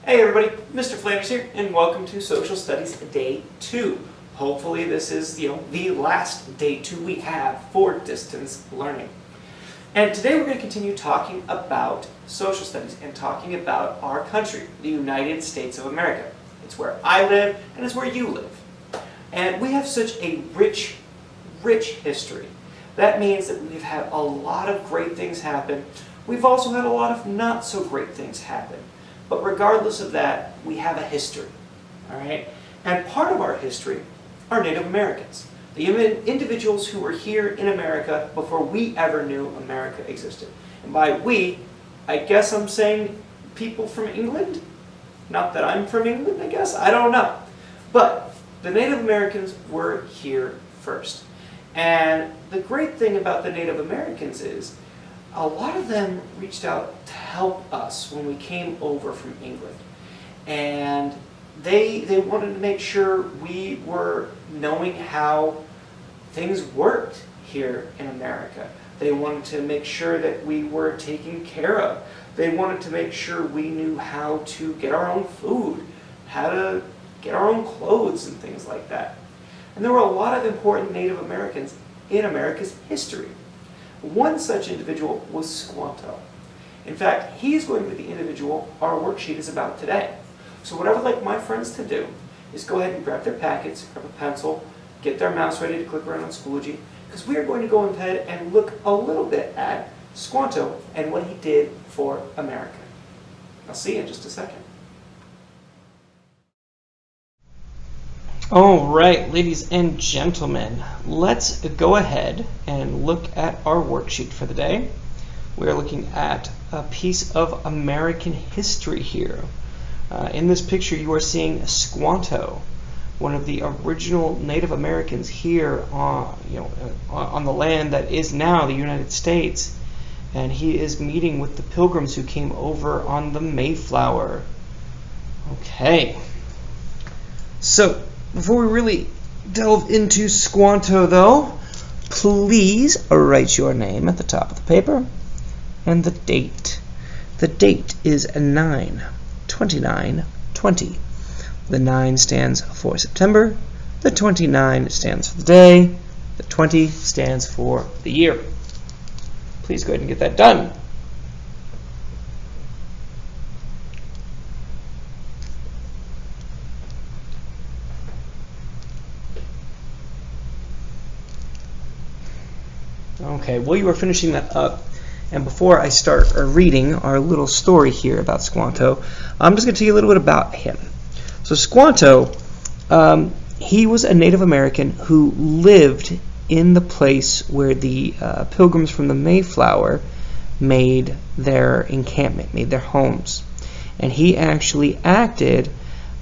Hey everybody, Mr. Flanders here, and welcome to Social Studies Day 2. Hopefully this is the last Day 2 we have for distance learning. And today we're going to continue talking about social studies and talking about our country, the United States of America. It's where I live and it's where you live. And we have such a rich history. That means that we've had a lot of great things happen. We've also had a lot of not so great things happen. But regardless of that, we have a history, all right? And part of our history are Native Americans, the individuals who were here in America before we ever knew America existed. And by we, I guess I'm saying people from England? Not that I'm from England, I guess, I don't know. But the Native Americans were here first. And the great thing about the Native Americans is a lot of them reached out to help us when we came over from England. And they wanted to make sure we were knowing how things worked here in America. They wanted to make sure that we were taken care of. They wanted to make sure we knew how to get our own food, how to get our own clothes and things like that. And there were a lot of important Native Americans in America's history. One such individual was Squanto. In fact, he's going to be the individual our worksheet is about today. So what I would like my friends to do is go ahead and grab their packets, grab a pencil, get their mouse ready to click around on Schoology, because we are going to go ahead and look a little bit at Squanto and what he did for America. I'll see you in just a second. All right, ladies and gentlemen, let's go ahead and look at our worksheet for the day. We're looking at a piece of American history here. In this picture, you are seeing Squanto, one of the original Native Americans here on the land that is now the United States. And he is meeting with the Pilgrims who came over on the Mayflower. Okay. So, before we really delve into Squanto, though, please write your name at the top of the paper and the date. The date is 9/29/20. The 9 stands for September, the 29 stands for the day, the 20 stands for the year. Please go ahead and get that done. Okay, while you are finishing that up, and before I start reading our little story here about Squanto, I'm just going to tell you a little bit about him. So Squanto, he was a Native American who lived in the place where the Pilgrims from the Mayflower made their encampment, made their homes. And he actually acted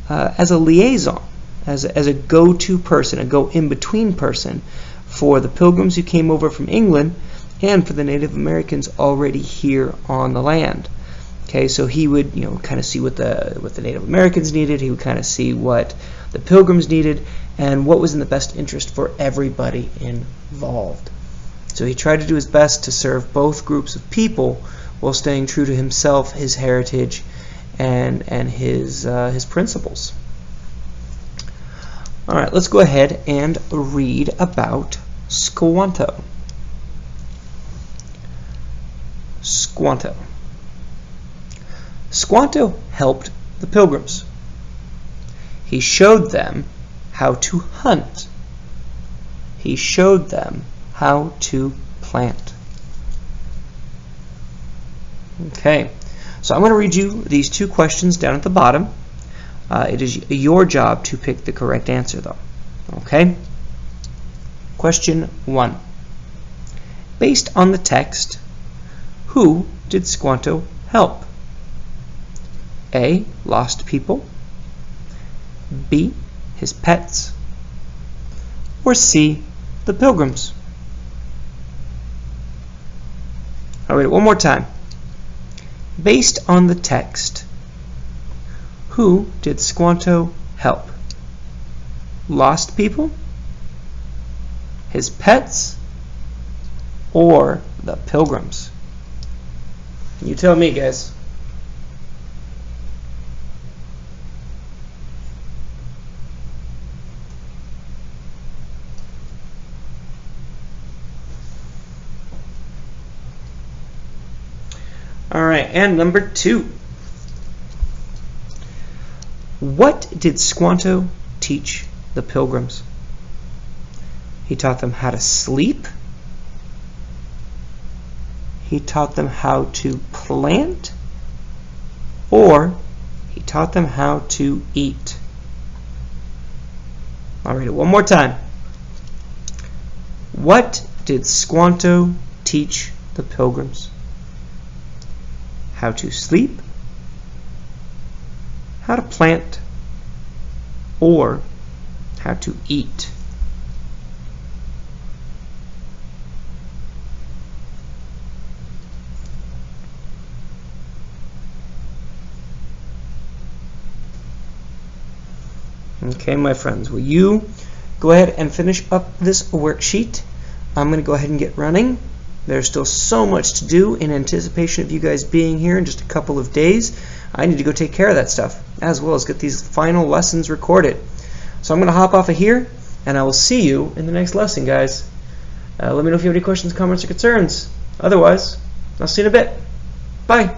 as a liaison, as a go-to person, a go-in-between person for the Pilgrims who came over from England and for the Native Americans already here on the land. Okay, so he would, kind of see what the Native Americans needed. He would kind of see what the Pilgrims needed and what was in the best interest for everybody involved. So he tried to do his best to serve both groups of people while staying true to himself, his heritage, and his principles. All right, let's go ahead and read about Squanto. Squanto. Squanto helped the Pilgrims. He showed them how to hunt. He showed them how to plant. Okay, so I'm going to read you these two questions down at the bottom. It is your job to pick the correct answer, though. Okay? Question 1. Based on the text, who did Squanto help? A. Lost people. B. His pets. Or C. The Pilgrims. I'll read it one more time. Based on the text, who did Squanto help? Lost people? His pets? Or the Pilgrims? You tell me, guys. All right, and number 2. What did Squanto teach the Pilgrims? He taught them how to sleep. He taught them how to plant. Or he taught them how to eat. I'll read it one more time. What did Squanto teach the Pilgrims? How to sleep, how to plant, or how to eat. Okay, my friends, will you go ahead and finish up this worksheet? I'm going to go ahead and get running. There's still so much to do in anticipation of you guys being here in just a couple of days. I need to go take care of that stuff, as well as get these final lessons recorded. So I'm going to hop off of here, and I will see you in the next lesson, guys. Let me know if you have any questions, comments, or concerns. Otherwise, I'll see you in a bit. Bye.